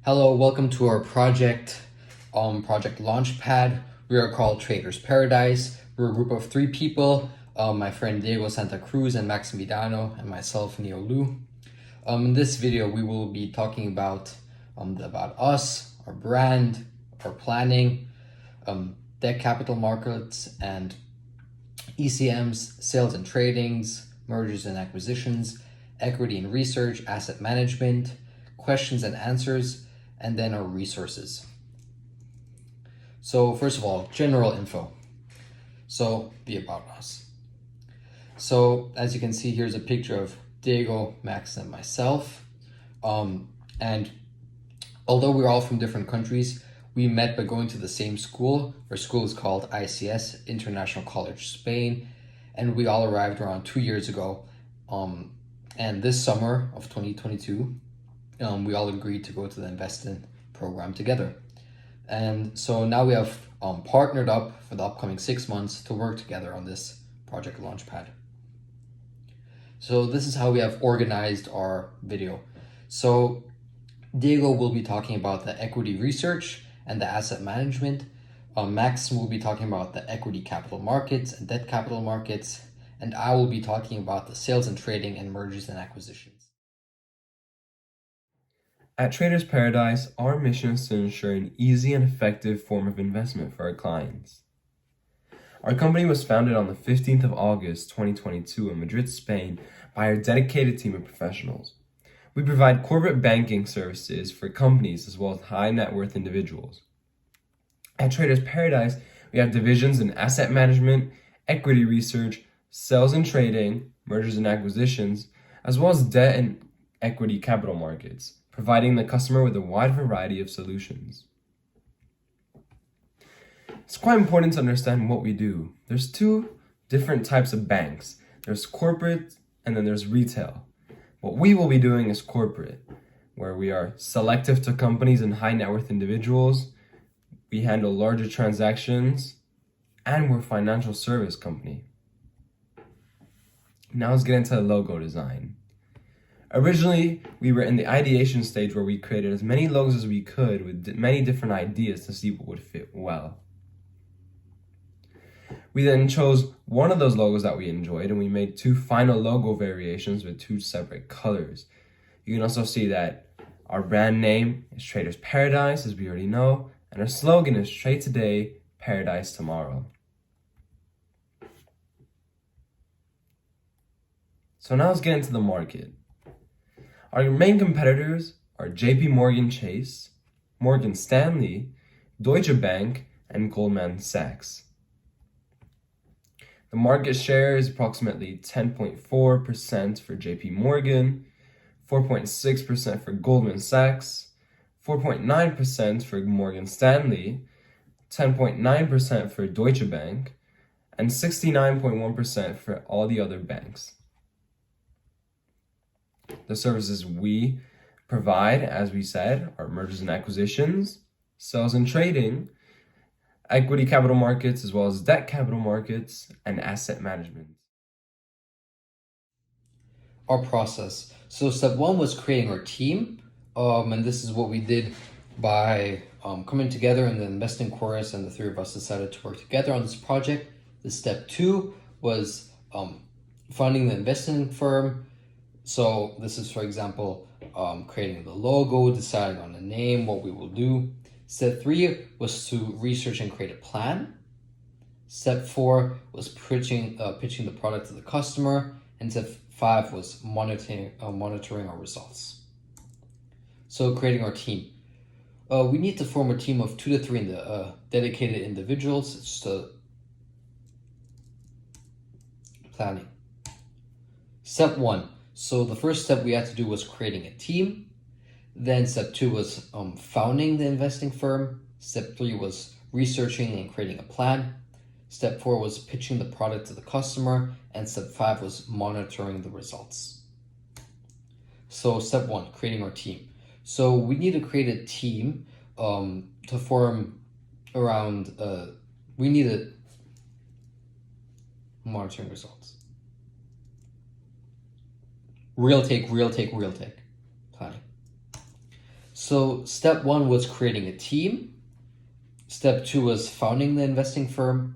Hello, welcome to our project Launchpad. We are called Traders Paradise. We're a group of 3 people, my friend Diego Santa Cruz and Maxton, and myself, Neyo. In this video, we will be talking about us, our brand, our planning, debt capital markets, and ECMs, sales and tradings, mergers and acquisitions, equity and research, asset management, questions and answers, and then our resources. So first of all, general info. So the about us. So as you can see, here's a picture of Diego, Max, and myself. And although we're all from different countries, we met by going to the same school. Our school is called ICS, International College Spain, and we all arrived around 2 years ago. And this summer of 2022, we all agreed to go to the InvestIN program together. And so now we have partnered up for the upcoming 6 months to work together on this project Launchpad. So this is how we have organized our video. So Diego will be talking about the equity research and the asset management. Max will be talking about the equity capital markets and debt capital markets. And I will be talking about the sales and trading and mergers and acquisitions. At Traders Paradise, our mission is to ensure an easy and effective form of investment for our clients. Our company was founded on the 15th of August, 2022 in Madrid, Spain, by our dedicated team of professionals. We provide corporate banking services for companies as well as high net worth individuals. At Traders Paradise, we have divisions in asset management, equity research, sales and trading, mergers and acquisitions, as well as debt and equity capital markets, providing the customer with a wide variety of solutions. It's quite important to understand what we do. There's 2 different types of banks. There's corporate and then there's retail. What we will be doing is corporate, where we are selective to companies and high net worth individuals. We handle larger transactions, and we're a financial service company. Now let's get into the logo design. Originally, we were in the ideation stage where we created as many logos as we could with many different ideas to see what would fit well. We then chose one of those logos that we enjoyed, and we made 2 final logo variations with 2 separate colors. You can also see that our brand name is Traders Paradise, as we already know, and our slogan is Trade Today, Paradise Tomorrow. So now let's get into the market. Our main competitors are JP Morgan Chase, Morgan Stanley, Deutsche Bank, and Goldman Sachs. The market share is approximately 10.4% for JP Morgan, 4.6% for Goldman Sachs, 4.9% for Morgan Stanley, 10.9% for Deutsche Bank, and 69.1% for all the other banks. The services we provide, as we said, are mergers and acquisitions, sales and trading, equity capital markets, as well as debt capital markets, and asset management. Our process. So step 1 was creating our team. And this is what we did by coming together in the InvestIN course, and the 3 of us decided to work together on this project. The step 2 was funding the InvestIN firm. So this is, for example, creating the logo, deciding on the name, what we will do. Step 3 was to research and create a plan. Step 4 was pitching the product to the customer. And step 5 was monitoring our results. So creating our team. We need to form a team of 2 to 3 dedicated individuals. It's just planning. Step 1. So the first step we had to do was creating a team. Then step 2 was founding the investing firm. Step 3 was researching and creating a plan. Step 4 was pitching the product to the customer. And step 5 was monitoring the results. So step 1, creating our team. So we need to create a team to form around, we needed monitoring results. Real take planning. So step 1 was creating a team. Step 2 was founding the investing firm.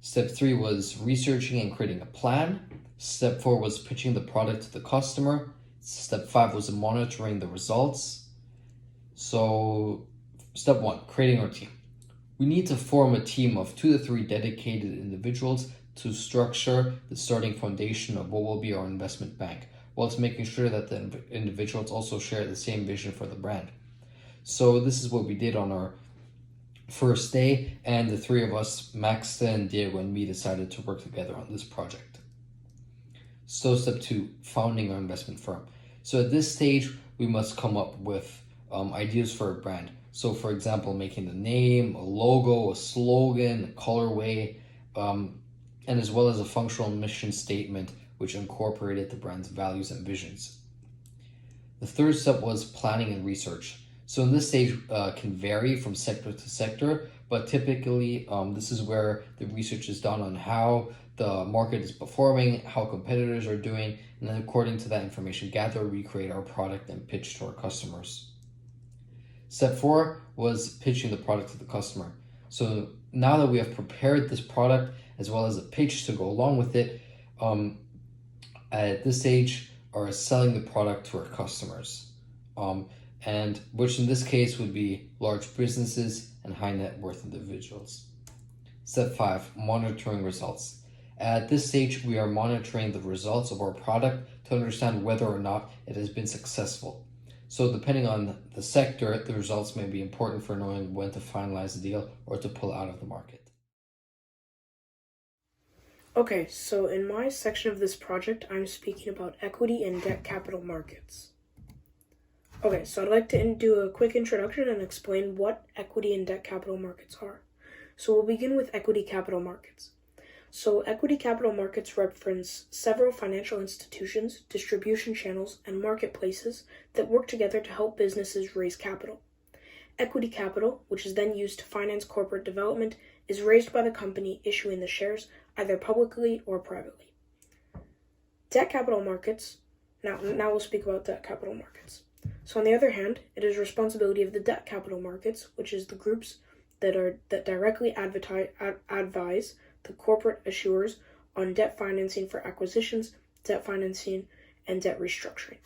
Step 3 was researching and creating a plan. Step 4 was pitching the product to the customer. Step 5 was monitoring the results. So step 1, creating our team. We need to form a team of 2 to 3 dedicated individuals to structure the starting foundation of what will be our investment bank, whilst making sure that the individuals also share the same vision for the brand. So this is what we did on our first day, and the 3 of us, Maxton, Diego, and me, decided to work together on this project. So step 2, founding our investment firm. So at this stage, we must come up with ideas for a brand. So for example, making the name, a logo, a slogan, a colorway, and as well as a functional mission statement which incorporated the brand's values and visions. The third step was planning and research. So in this stage can vary from sector to sector, but typically this is where the research is done on how the market is performing, how competitors are doing, and then according to that information gathered, we create our product and pitch to our customers. Step 4 was pitching the product to the customer. So now that we have prepared this product as well as a pitch to go along with it, at this stage are selling the product to our customers. And which in this case would be large businesses and high net worth individuals. Step 5, monitoring results. At this stage, we are monitoring the results of our product to understand whether or not it has been successful. So depending on the sector, the results may be important for knowing when to finalize the deal or to pull out of the market. Okay, so in my section of this project, I'm speaking about equity and debt capital markets. Okay, so I'd like to do a quick introduction and explain what equity and debt capital markets are. So we'll begin with equity capital markets. So equity capital markets reference several financial institutions, distribution channels, and marketplaces that work together to help businesses raise capital. Equity capital, which is then used to finance corporate development, is raised by the company issuing the shares either publicly or privately. Debt capital markets, now we'll speak about debt capital markets. So on the other hand, it is responsibility of the debt capital markets, which is the groups that directly advise the corporate issuers on debt financing for acquisitions, debt financing, and debt restructuring.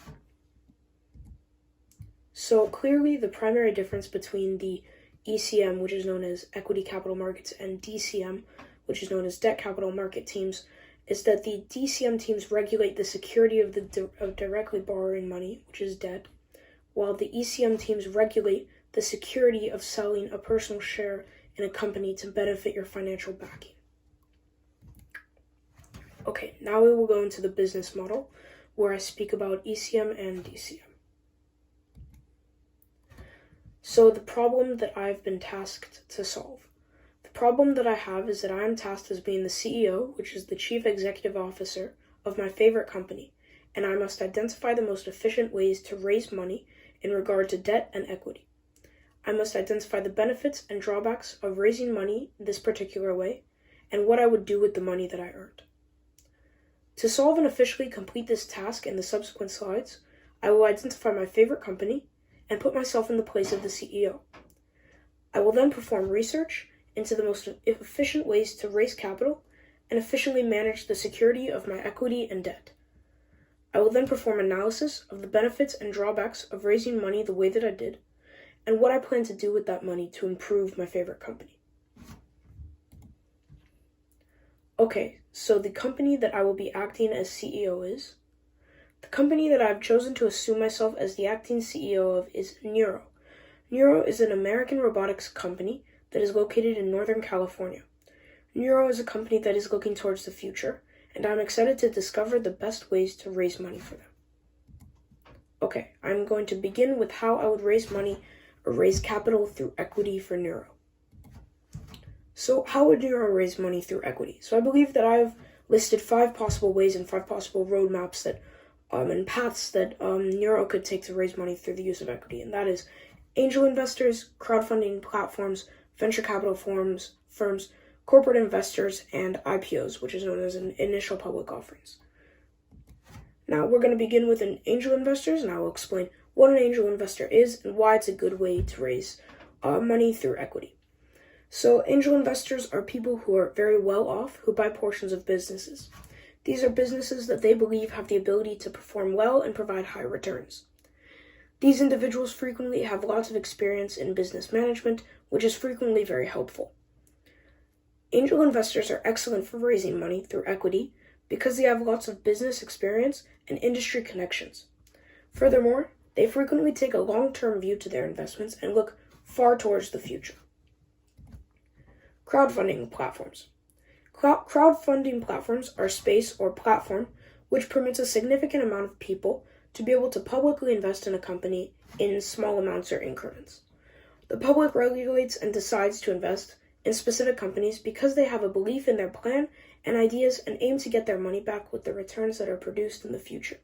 So clearly the primary difference between the ECM, which is known as equity capital markets, and DCM, which is known as debt capital market teams, is that the DCM teams regulate the security of directly borrowing money, which is debt, while the ECM teams regulate the security of selling a personal share in a company to benefit your financial backing. Okay, now we will go into the business model, where I speak about ECM and DCM. So the problem that I've been tasked to solve. The problem that I have is that I am tasked as being the CEO, which is the Chief Executive Officer of my favorite company, and I must identify the most efficient ways to raise money in regard to debt and equity. I must identify the benefits and drawbacks of raising money this particular way, and what I would do with the money that I earned. To solve and officially complete this task in the subsequent slides, I will identify my favorite company and put myself in the place of the CEO. I will then perform research into the most efficient ways to raise capital and efficiently manage the security of my equity and debt. I will then perform analysis of the benefits and drawbacks of raising money the way that I did, and what I plan to do with that money to improve my favorite company. Okay, so the company that I will be acting as CEO is, the company that I've chosen to assume myself as the acting CEO of is Neyo. Neyo is an American robotics company that is located in Northern California. Neyo is a company that is looking towards the future, and I'm excited to discover the best ways to raise money for them. Okay, I'm going to begin with how I would raise money or raise capital through equity for Neyo. So how would Neyo raise money through equity? So I believe that I've listed 5 possible ways and 5 possible roadmaps that and paths that Neyo could take to raise money through the use of equity, and that is angel investors, crowdfunding platforms, venture capital firms, corporate investors, and IPOs, which is known as initial public offerings. Now we're going to begin with an angel investors, and I will explain what an angel investor is, and why it's a good way to raise money through equity. So angel investors are people who are very well off who buy portions of businesses. These are businesses that they believe have the ability to perform well and provide high returns. These individuals frequently have lots of experience in business management, which is frequently very helpful. Angel investors are excellent for raising money through equity because they have lots of business experience and industry connections. Furthermore, they frequently take a long-term view to their investments and look far towards the future. Crowdfunding platforms. Crowdfunding platforms are a space or platform which permits a significant amount of people to be able to publicly invest in a company in small amounts or increments. The public regulates and decides to invest in specific companies because they have a belief in their plan and ideas and aim to get their money back with the returns that are produced in the future.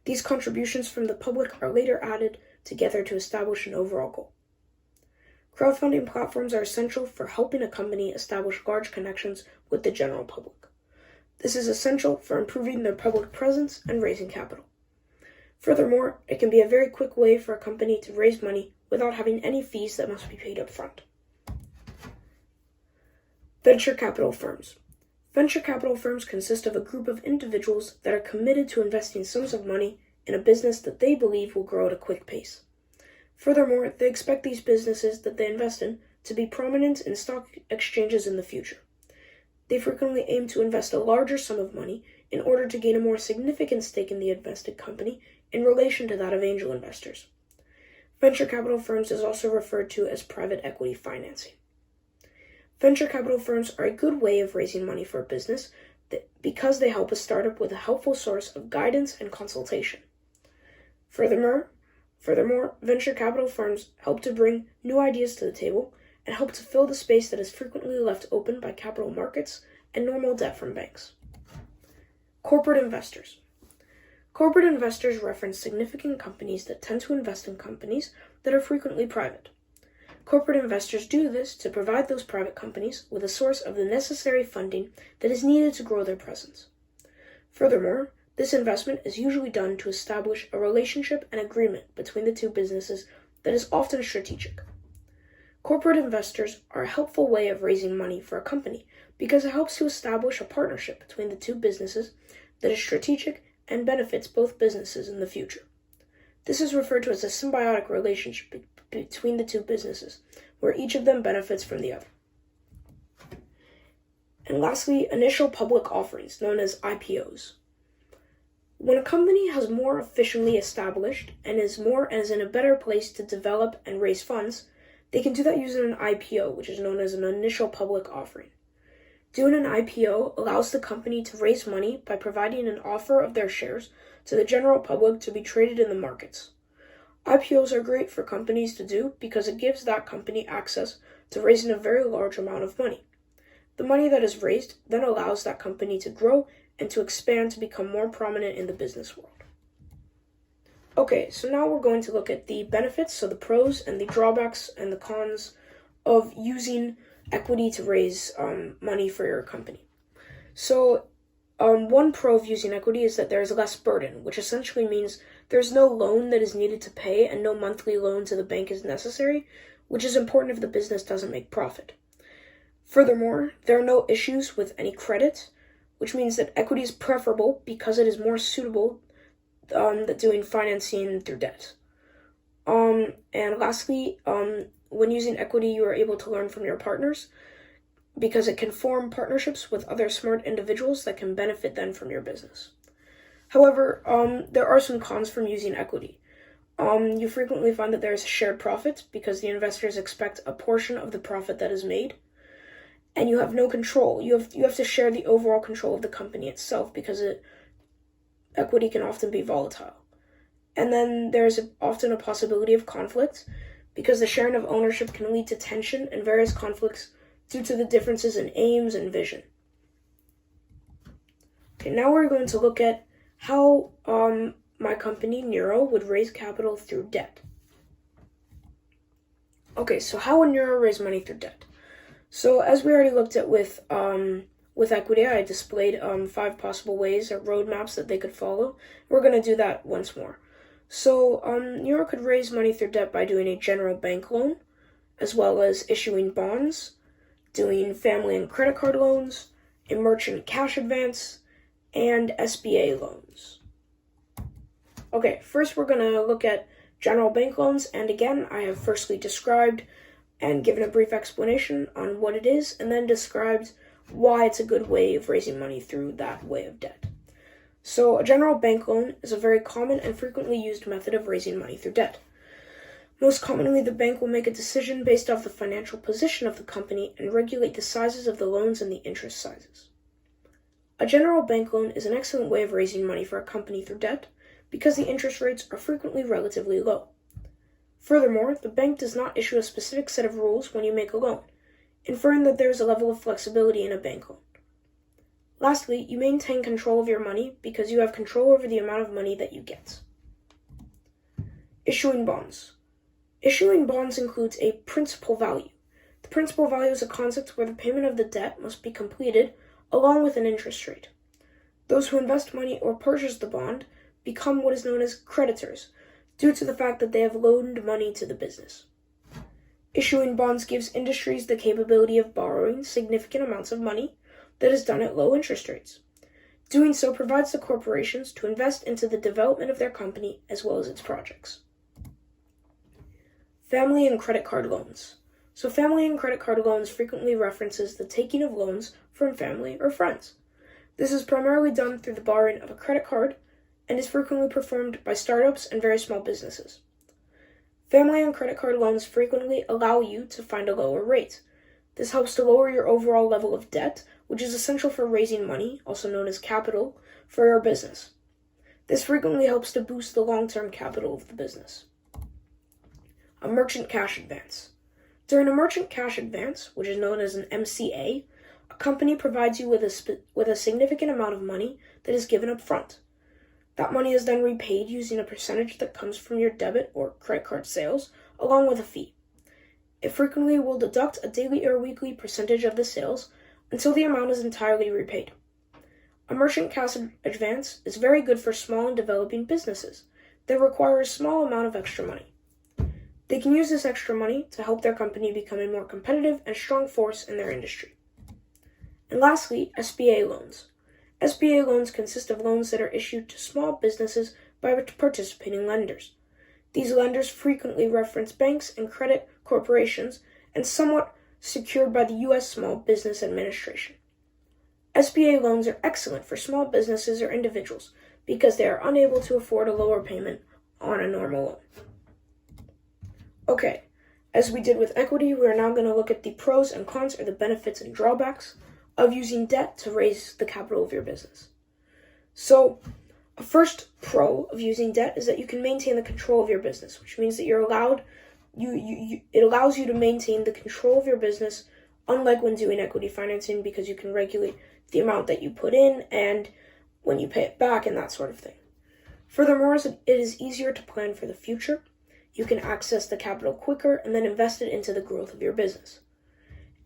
These contributions from the public are later added together to establish an overall goal. Crowdfunding platforms are essential for helping a company establish large connections with the general public. This is essential for improving their public presence and raising capital. Furthermore, it can be a very quick way for a company to raise money without having any fees that must be paid up front. Venture capital firms. Venture capital firms consist of a group of individuals that are committed to investing sums of money in a business that they believe will grow at a quick pace. Furthermore, they expect these businesses that they invest in to be prominent in stock exchanges in the future. They frequently aim to invest a larger sum of money in order to gain a more significant stake in the invested company in relation to that of angel investors. Venture capital firms is also referred to as private equity financing. Venture capital firms are a good way of raising money for a business because they help a startup with a helpful source of guidance and consultation. Furthermore, venture capital firms help to bring new ideas to the table and help to fill the space that is frequently left open by capital markets and normal debt from banks. Corporate investors. Corporate investors reference significant companies that tend to invest in companies that are frequently private. Corporate investors do this to provide those private companies with a source of the necessary funding that is needed to grow their presence. Furthermore, this investment is usually done to establish a relationship and agreement between the two businesses that is often strategic. Corporate investors are a helpful way of raising money for a company because it helps to establish a partnership between the two businesses that is strategic and benefits both businesses in the future. This is referred to as a symbiotic relationship between the two businesses, where each of them benefits from the other. And lastly, initial public offerings, known as IPOs. When a company has more efficiently established and is in a better place to develop and raise funds, they can do that using an IPO, which is known as an initial public offering. Doing an IPO allows the company to raise money by providing an offer of their shares to the general public to be traded in the markets. IPOs are great for companies to do because it gives that company access to raising a very large amount of money. The money that is raised then allows that company to grow and to expand to become more prominent in the business world. Okay, so now we're going to look at the benefits, so the pros and the drawbacks and the cons of using equity to raise money for your company. So one pro of using equity is that there is less burden, which essentially means there's no loan that is needed to pay and no monthly loan to the bank is necessary, which is important if the business doesn't make profit. Furthermore, there are no issues with any credit, which means that equity is preferable because it is more suitable than doing financing through debt. And lastly, when using equity, you are able to learn from your partners because it can form partnerships with other smart individuals that can benefit then from your business. However, there are some cons from using equity. You frequently find that there is shared profit because the investors expect a portion of the profit that is made, and you have no control. You have to share the overall control of the company itself because equity can often be volatile. And then there's often a possibility of conflict because the sharing of ownership can lead to tension and various conflicts due to the differences in aims and vision. Okay, now we're going to look at how my company, Neyo, would raise capital through debt. Okay, so how would Neyo raise money through debt? So as we already looked at with equity, I displayed 5 possible ways or roadmaps that they could follow. We're going to do that once more. So, Neyo could raise money through debt by doing a general bank loan, as well as issuing bonds, doing family and credit card loans, a merchant cash advance, and SBA loans. Okay, first we're going to look at general bank loans, and again, I have firstly described and given a brief explanation on what it is, and then described why it's a good way of raising money through that way of debt. So, a general bank loan is a very common and frequently used method of raising money through debt. Most commonly, the bank will make a decision based off the financial position of the company and regulate the sizes of the loans and the interest sizes. A general bank loan is an excellent way of raising money for a company through debt because the interest rates are frequently relatively low. Furthermore, the bank does not issue a specific set of rules when you make a loan, inferring that there is a level of flexibility in a bank loan. Lastly, you maintain control of your money because you have control over the amount of money that you get. Issuing bonds. Issuing bonds includes a principal value. The principal value is a concept where the payment of the debt must be completed along with an interest rate. Those who invest money or purchase the bond become what is known as creditors, due to the fact that they have loaned money to the business. Issuing bonds gives industries the capability of borrowing significant amounts of money that is done at low interest rates. Doing so provides the corporations to invest into the development of their company as well as its projects. Family and credit card loans. So family and credit card loans frequently references the taking of loans from family or friends. This is primarily done through the borrowing of a credit card and is frequently performed by startups and very small businesses. Family and credit card loans frequently allow you to find a lower rate. This helps to lower your overall level of debt, which is essential for raising money, also known as capital, for your business. This frequently helps to boost the long-term capital of the business. A merchant cash advance. During a merchant cash advance, which is known as an MCA, a company provides you with a significant amount of money that is given up front. That money is then repaid using a percentage that comes from your debit or credit card sales, along with a fee. It frequently will deduct a daily or weekly percentage of the sales until the amount is entirely repaid. A merchant cash advance is very good for small and developing businesses that require a small amount of extra money. They can use this extra money to help their company become a more competitive and strong force in their industry. And lastly, SBA loans. SBA loans consist of loans that are issued to small businesses by participating lenders. These lenders frequently reference banks and credit corporations and somewhat secured by the U.S. Small Business Administration. SBA loans are excellent for small businesses or individuals because they are unable to afford a lower payment on a normal loan. Okay, as we did with equity, we are now going to look at the pros and cons, or the benefits and drawbacks, of using debt to raise the capital of your business. So, a first pro of using debt is that you can maintain the control of your business, which means that it allows you to maintain the control of your business, unlike when doing equity financing, because you can regulate the amount that you put in and when you pay it back and that sort of thing. Furthermore, it is easier to plan for the future. You can access the capital quicker and then invest it into the growth of your business.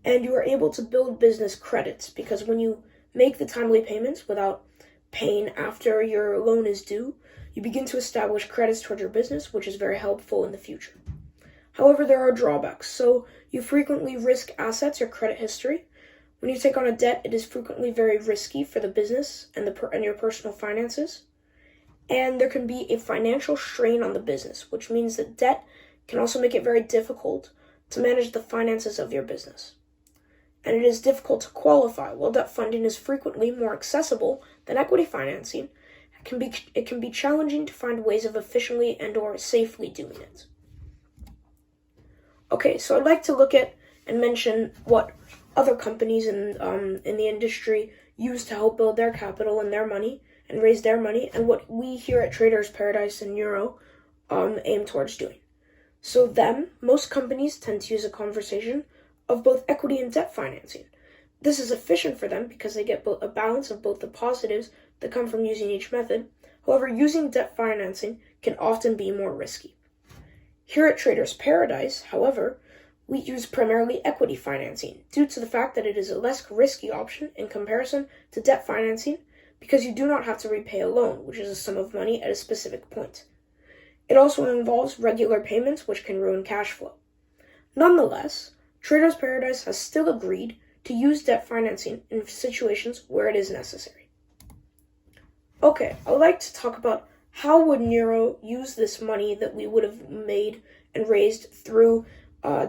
And you are able to build business credits because when you make the timely payments without paying after your loan is due, you begin to establish credits toward your business, which is very helpful in the future. However, there are drawbacks. So you frequently risk assets or credit history. When you take on a debt, it is frequently very risky for the business and your personal finances. And there can be a financial strain on the business, which means that debt can also make it very difficult to manage the finances of your business. And it is difficult to qualify. While debt funding is frequently more accessible than equity financing, it can be challenging to find ways of efficiently and or safely doing it. Okay, so I'd like to look at and mention what other companies in the industry use to help build their capital and their money and raise their money, and what we here at Traders Paradise and Neyo aim towards doing. So most companies tend to use a conversation of both equity and debt financing. This is efficient for them because they get a balance of both the positives that come from using each method. However, using debt financing can often be more risky. Here at Traders Paradise, however, we use primarily equity financing due to the fact that it is a less risky option in comparison to debt financing because you do not have to repay a loan, which is a sum of money at a specific point. It also involves regular payments, which can ruin cash flow. Nonetheless, Traders Paradise has still agreed to use debt financing in situations where it is necessary. Okay, I would like to talk about how would Neyo use this money that we would have made and raised through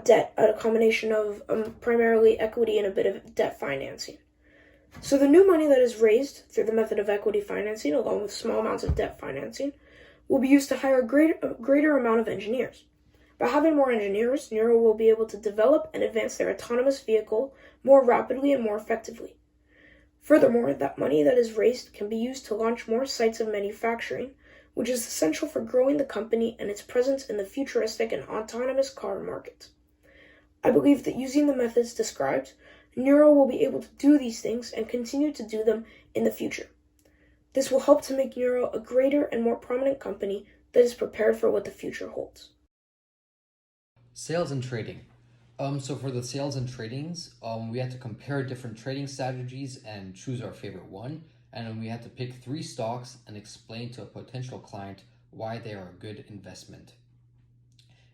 debt, a combination of primarily equity and a bit of debt financing. So the new money that is raised through the method of equity financing, along with small amounts of debt financing, will be used to hire a greater amount of engineers. By having more engineers, Neyo will be able to develop and advance their autonomous vehicle more rapidly and more effectively. Furthermore, that money that is raised can be used to launch more sites of manufacturing, which is essential for growing the company and its presence in the futuristic and autonomous car market. I believe that using the methods described, Neyo will be able to do these things and continue to do them in the future. This will help to make Neyo a greater and more prominent company that is prepared for what the future holds. Sales and trading. So for the sales and tradings, we had to compare different trading strategies and choose our favorite one. And then we had to pick 3 stocks and explain to a potential client why they are a good investment.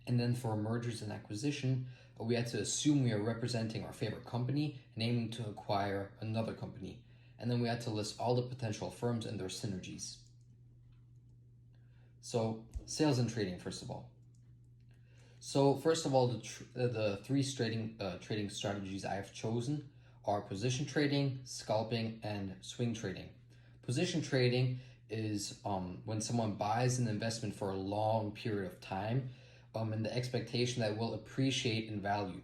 And then for mergers and acquisition, we had to assume we are representing our favorite company and aiming to acquire another company. And then we had to list all the potential firms and their synergies. So sales and trading, first of all. So first of all, the 3 trading strategies I have chosen are position trading, scalping, and swing trading. Position trading is when someone buys an investment for a long period of time and the expectation that it will appreciate in value.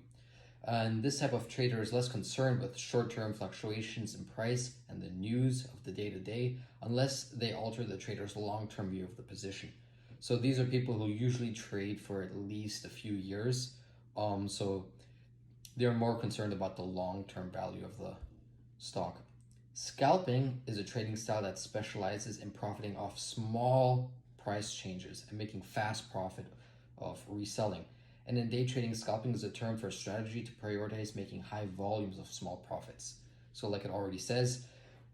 And this type of trader is less concerned with short-term fluctuations in price and the news of the day-to-day unless they alter the trader's long-term view of the position. So these are people who usually trade for at least a few years. So they're more concerned about the long-term value of the stock. Scalping is a trading style that specializes in profiting off small price changes and making fast profit of reselling. And in day trading, scalping is a term for a strategy to prioritize making high volumes of small profits. So like it already says,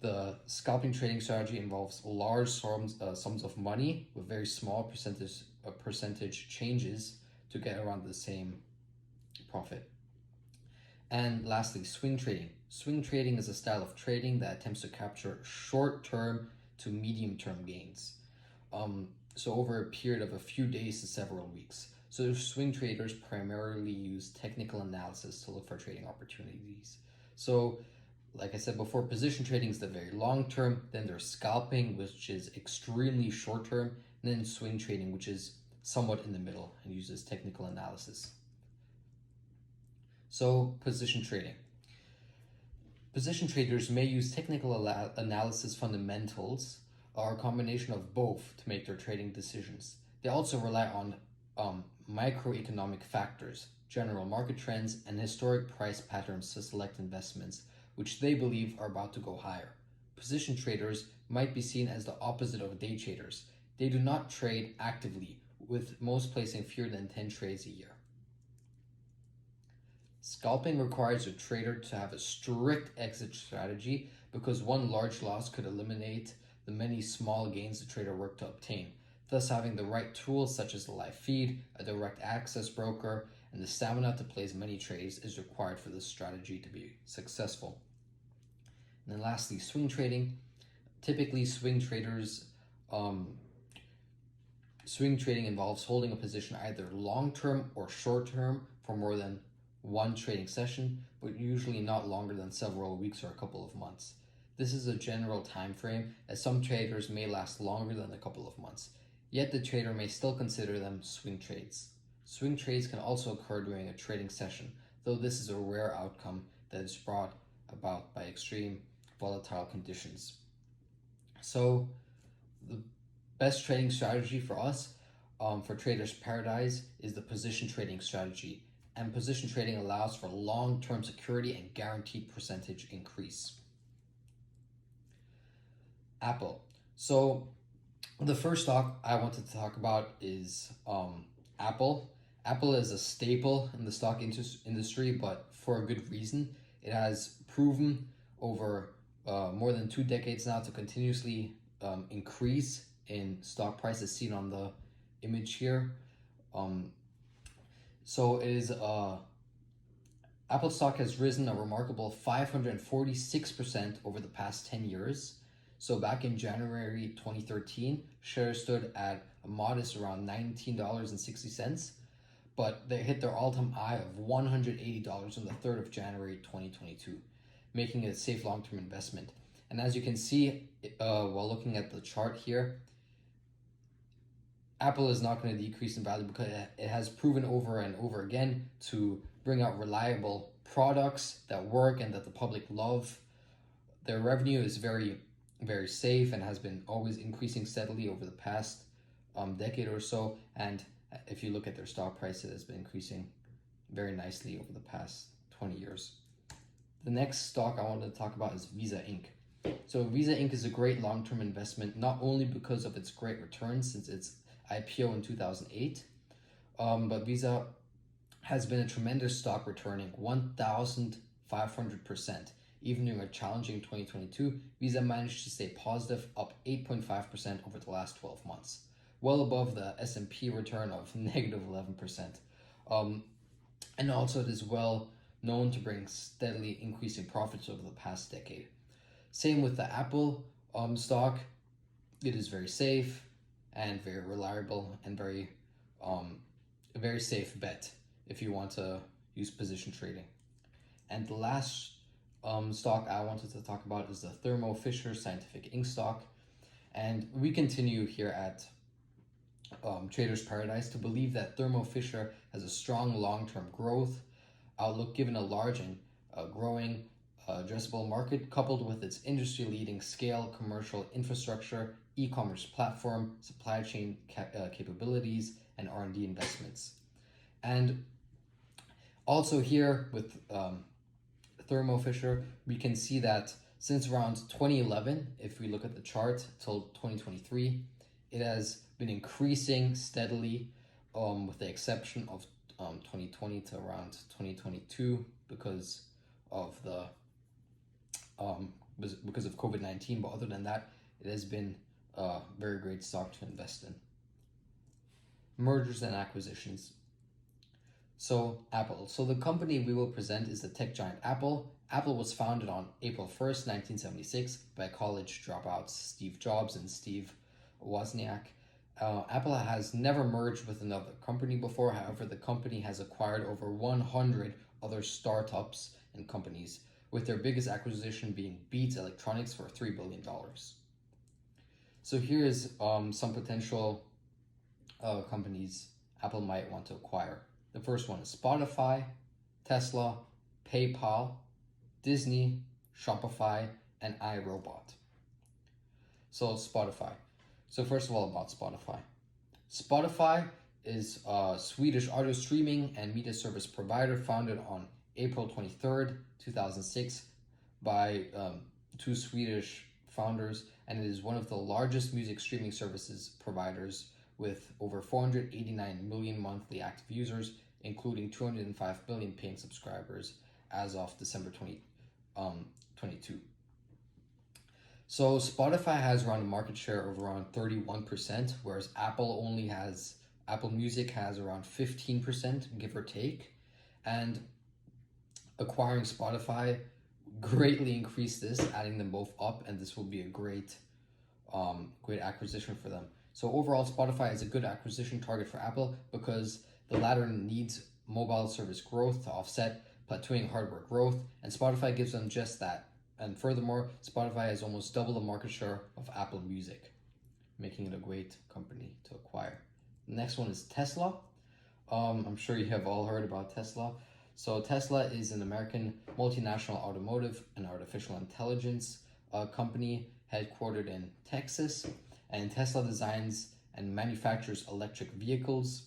the scalping trading strategy involves large sums of money with very small percentage changes to get around the same profit. And lastly, swing trading. Swing trading is a style of trading that attempts to capture short-term to medium-term gains. So over a period of a few days to several weeks. So swing traders primarily use technical analysis to look for trading opportunities. So like I said before, position trading is the very long term, then there's scalping, which is extremely short term, and then swing trading, which is somewhat in the middle and uses technical analysis. So position trading. Position traders may use technical analysis fundamentals or a combination of both to make their trading decisions. They also rely on microeconomic factors, general market trends, and historic price patterns to select investments which they believe are about to go higher. Position traders might be seen as the opposite of day traders. They do not trade actively, with most placing fewer than 10 trades a year. Scalping requires a trader to have a strict exit strategy because one large loss could eliminate the many small gains the trader worked to obtain. Thus, having the right tools such as a live feed, a direct access broker, and the stamina to place many trades is required for this strategy to be successful. And then lastly, swing trading. Typically, swing trading involves holding a position either long-term or short-term for more than one trading session, but usually not longer than several weeks or a couple of months. This is a general time frame, as some traders may last longer than a couple of months. Yet the trader may still consider them swing trades. Swing trades can also occur during a trading session, though this is a rare outcome that is brought about by extreme volatile conditions. So the best trading strategy for us, for Traders Paradise, is the position trading strategy. And position trading allows for long-term security and guaranteed percentage increase. Apple. So the first stock I wanted to talk about is Apple. Apple is a staple in the stock industry, but for a good reason. It has proven over more than 2 decades now to continuously increase in stock prices seen on the image here. So it is Apple stock has risen a remarkable 546% over the past 10 years. So back in January 2013, shares stood at a modest around $19.60, but they hit their all-time high of $180 on the 3rd of January 2022, making it a safe long-term investment. And as you can see, while looking at the chart here, Apple is not going to decrease in value because it has proven over and over again to bring out reliable products that work and that the public love. Their revenue is very, very safe and has been always increasing steadily over the past decade or so. And if you look at their stock price, it has been increasing very nicely over the past 20 years. The next stock I wanted to talk about is Visa Inc. So Visa Inc. is a great long-term investment, not only because of its great returns since its IPO in 2008, but Visa has been a tremendous stock, returning 1,500%. Even during a challenging 2022, Visa managed to stay positive, up 8.5% over the last 12 months, well above the S&P return of negative 11%. And also it is well known to bring steadily increasing profits over the past decade. Same with the Apple stock. It is very safe and very reliable and a very safe bet if you want to use position trading. And the last stock I wanted to talk about is the Thermo Fisher Scientific Inc. stock. And we continue here at Trader's Paradise to believe that Thermo Fisher has a strong long-term growth outlook given a large and growing addressable market, coupled with its industry-leading scale, commercial infrastructure, e-commerce platform, supply chain capabilities, and R&D investments. And also here with Thermo Fisher, we can see that since around 2011, if we look at the chart till 2023, it has been increasing steadily, with the exception of 2020 to around 2022 because of COVID-19. But other than that, it has been a very great stock to invest in. Mergers and acquisitions. So Apple. So the company we will present is the tech giant Apple. Apple was founded on April 1st, 1976 by college dropouts Steve Jobs and Steve Wozniak. Apple has never merged with another company before. However, the company has acquired over 100 other startups and companies, with their biggest acquisition being Beats Electronics for $3 billion. So here is some potential companies Apple might want to acquire. The first one is Spotify, Tesla, PayPal, Disney, Shopify, and iRobot. So Spotify. So first of all, about Spotify. Spotify is a Swedish audio streaming and media service provider founded on April 23rd, 2006 by two Swedish founders, and it is one of the largest music streaming services providers with over 489 million monthly active users, including 205 million paying subscribers as of December 2022. So Spotify has around a market share of around 31%, whereas Apple Music has around 15%, give or take. And acquiring Spotify greatly increased this, adding them both up, and this will be a great acquisition for them. So overall, Spotify is a good acquisition target for Apple because the latter needs mobile service growth to offset plateauing hardware growth, and Spotify gives them just that. And furthermore, Spotify has almost double the market share of Apple Music, making it a great company to acquire. The next one is Tesla. I'm sure you have all heard about Tesla. So Tesla is an American multinational automotive and artificial intelligence company headquartered in Texas. And Tesla designs and manufactures electric vehicles,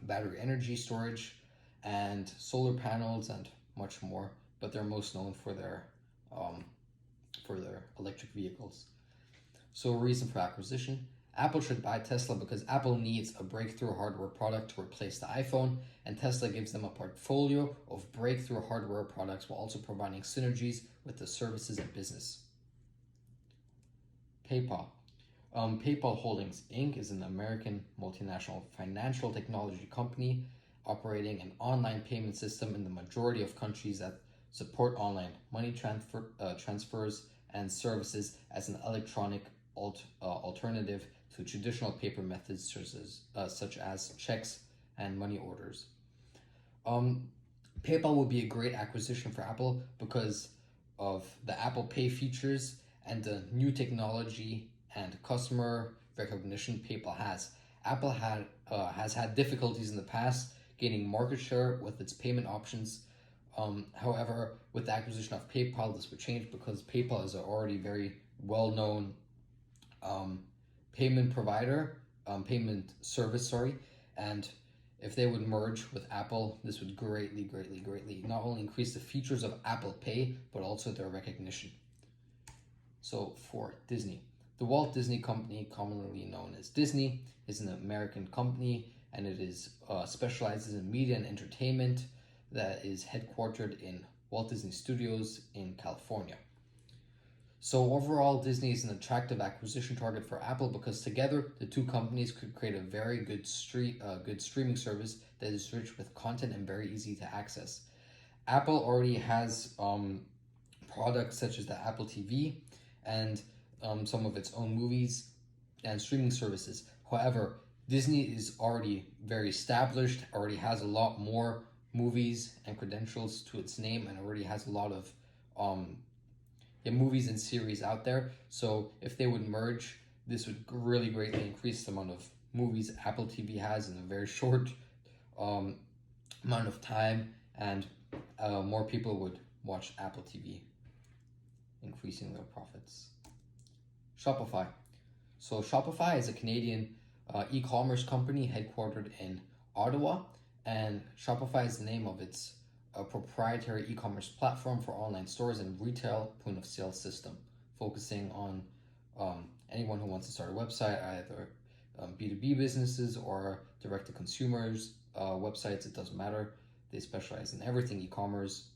battery energy storage, and solar panels, and much more. But they're most known for their electric vehicles. So a reason for acquisition. Apple should buy Tesla because Apple needs a breakthrough hardware product to replace the iPhone, and Tesla gives them a portfolio of breakthrough hardware products while also providing synergies with the services and business. PayPal. PayPal Holdings Inc. is an American multinational financial technology company operating an online payment system in the majority of countries that support online money transfers and services as an electronic alternative to traditional paper methods such as checks and money orders. PayPal would be a great acquisition for Apple because of the Apple Pay features and the new technology and customer recognition PayPal has. Apple has had difficulties in the past gaining market share with its payment options. However, with the acquisition of PayPal, this would change because PayPal is an already very well-known payment provider, payment service, and if they would merge with Apple, this would greatly not only increase the features of Apple Pay, but also their recognition. So for Disney, the Walt Disney Company, commonly known as Disney, is an American company, and it is specializes in media and entertainment that is headquartered in Walt Disney Studios in California. So overall, Disney is an attractive acquisition target for Apple because together the two companies could create a very good streaming service that is rich with content and very easy to access. Apple already has products such as the Apple TV and some of its own movies and streaming services. However, Disney is already very established, already has a lot more movies and credentials to its name, and already has a lot of movies and series out there. So if they would merge, this would really greatly increase the amount of movies Apple TV has in a very short amount of time, and more people would watch Apple TV, increasing their profits. Shopify. So Shopify is a Canadian e-commerce company headquartered in Ottawa, and Shopify is the name of its proprietary e-commerce platform for online stores and retail point-of-sale system, focusing on anyone who wants to start a website, either B2B businesses or direct-to-consumers websites. It doesn't matter. They specialize in everything e-commerce.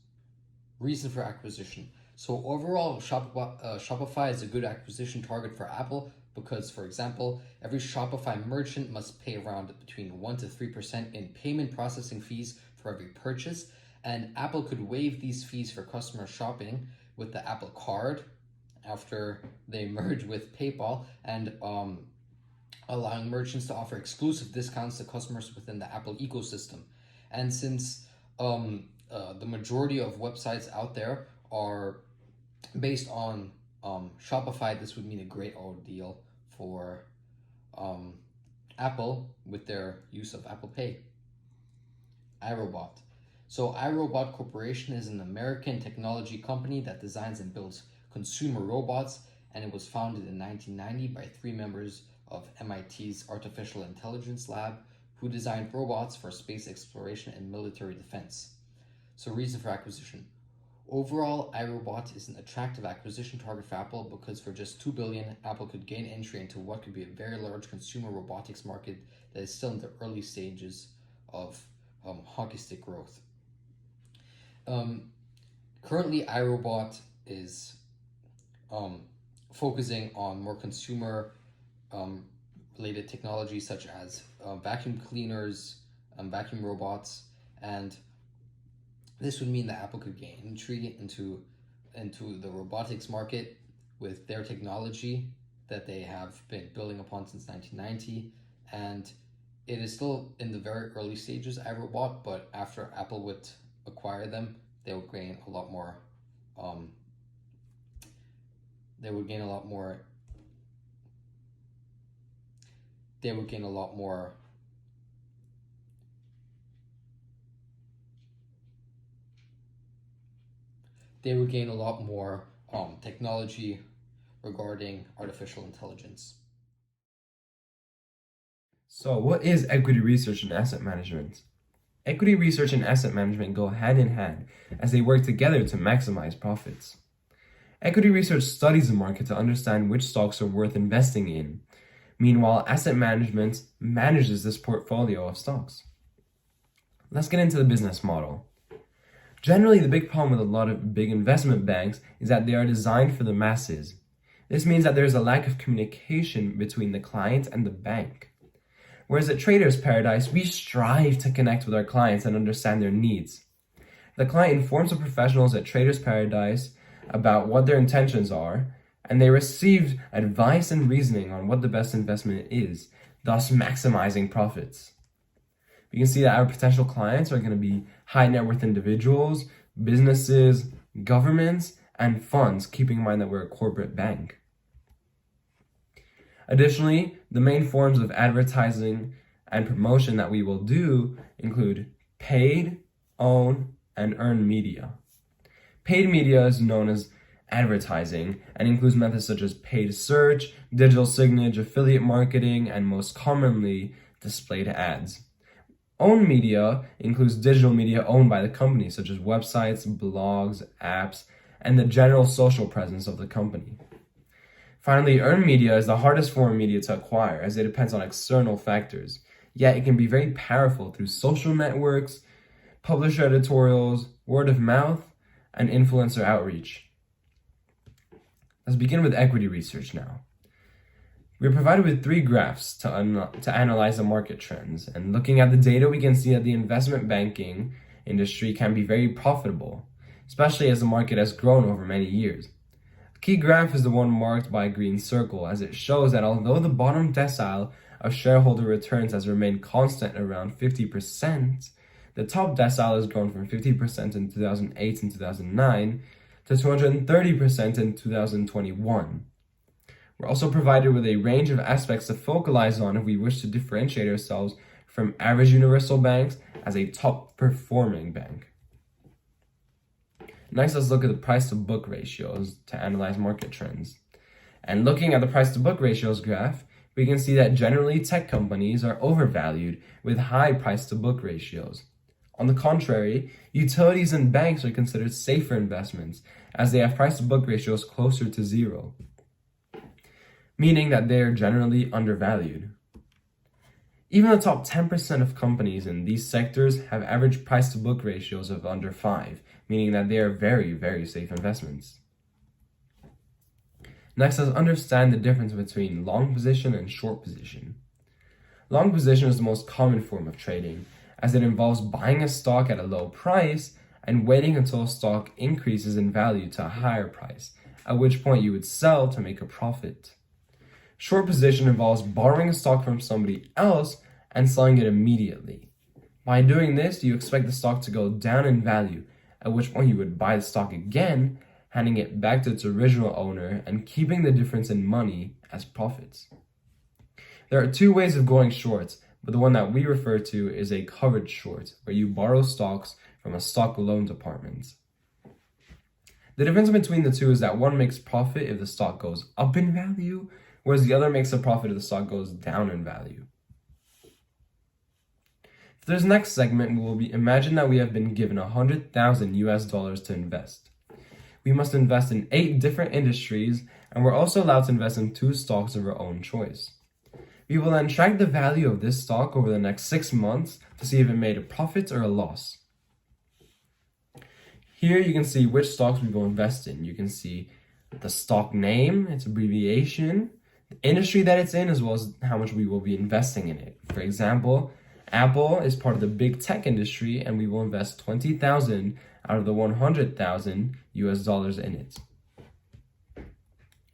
Reason for acquisition. So overall, Shopify is a good acquisition target for Apple because, for example, every Shopify merchant must pay around between 1 to 3% in payment processing fees for every purchase, and Apple could waive these fees for customer shopping with the Apple Card after they merge with PayPal, and allowing merchants to offer exclusive discounts to customers within the Apple ecosystem. And since the majority of websites out there are based on Shopify, this would mean a great deal for Apple with their use of Apple Pay. iRobot. So iRobot Corporation is an American technology company that designs and builds consumer robots, and it was founded in 1990 by 3 members of MIT's Artificial Intelligence Lab who designed robots for space exploration and military defense. So reason for acquisition. Overall, iRobot is an attractive acquisition target for Apple because for just $2 billion, Apple could gain entry into what could be a very large consumer robotics market that is still in the early stages of hockey stick growth. Currently, iRobot is focusing on more consumer related technology such as vacuum cleaners, vacuum robots, and this would mean that Apple could gain entry into the robotics market with their technology that they have been building upon since 1990, and it is still in the very early stages, iRobot, but after Apple would acquire them, they would gain a lot more. They would gain a lot more technology regarding artificial intelligence. So, what is equity research and asset management? Equity research and asset management go hand in hand as they work together to maximize profits. Equity research studies the market to understand which stocks are worth investing in. Meanwhile, asset management manages this portfolio of stocks. Let's get into the business model. Generally, the big problem with a lot of big investment banks is that they are designed for the masses, This means that there's a lack of communication between the client and the bank. Whereas at Trader's Paradise, we strive to connect with our clients and understand their needs. The client informs the professionals at Trader's Paradise about what their intentions are, and they receive advice and reasoning on what the best investment is, thus maximizing profits. We can see that our potential clients are going to be high net worth individuals, businesses, governments, and funds, keeping in mind that we're a corporate bank. Additionally, the main forms of advertising and promotion that we will do include paid, own, and earned media. Paid media is known as advertising and includes methods such as paid search, digital signage, affiliate marketing, and most commonly, displayed ads. Owned media includes digital media owned by the company, such as websites, blogs, apps, and the general social presence of the company. Finally, earned media is the hardest form of media to acquire as it depends on external factors, yet it can be very powerful through social networks, publisher editorials, word of mouth, and influencer outreach. Let's begin with equity research now. We're provided with 3 graphs to analyze the market trends, and looking at the data, we can see that the investment banking industry can be very profitable, especially as the market has grown over many years. The key graph is the one marked by a green circle, as it shows that although the bottom decile of shareholder returns has remained constant around 50%, the top decile has grown from 50% in 2008 and 2009 to 230% in 2021. We're also provided with a range of aspects to focalize on if we wish to differentiate ourselves from average universal banks as a top performing bank. Next, let's look at the price to book ratios to analyze market trends. And looking at the price to book ratios graph, we can see that generally tech companies are overvalued with high price to book ratios. On the contrary, utilities and banks are considered safer investments as they have price to book ratios closer to 0, meaning that they are generally undervalued. Even the top 10% of companies in these sectors have average price to book ratios of under 5, meaning that they are very, very safe investments. Next, let's understand the difference between long position and short position. Long position is the most common form of trading, as it involves buying a stock at a low price and waiting until a stock increases in value to a higher price, at which point you would sell to make a profit. Short position involves borrowing a stock from somebody else and selling it immediately. By doing this, you expect the stock to go down in value, at which point you would buy the stock again, handing it back to its original owner and keeping the difference in money as profits. There are 2 ways of going short, but the one that we refer to is a covered short, where you borrow stocks from a stock loan department. The difference between the two is that one makes profit if the stock goes up in value, whereas the other makes a profit if the stock goes down in value. For this next segment, imagine that we have been given $100,000 to invest. We must invest in 8 different industries, and we're also allowed to invest in 2 stocks of our own choice. We will then track the value of this stock over the next 6 months to see if it made a profit or a loss. Here you can see which stocks we will invest in. You can see the stock name, its abbreviation, the industry that it's in, as well as how much we will be investing in it. For example, Apple is part of the big tech industry, and we will invest $20,000 out of the $100,000 in it.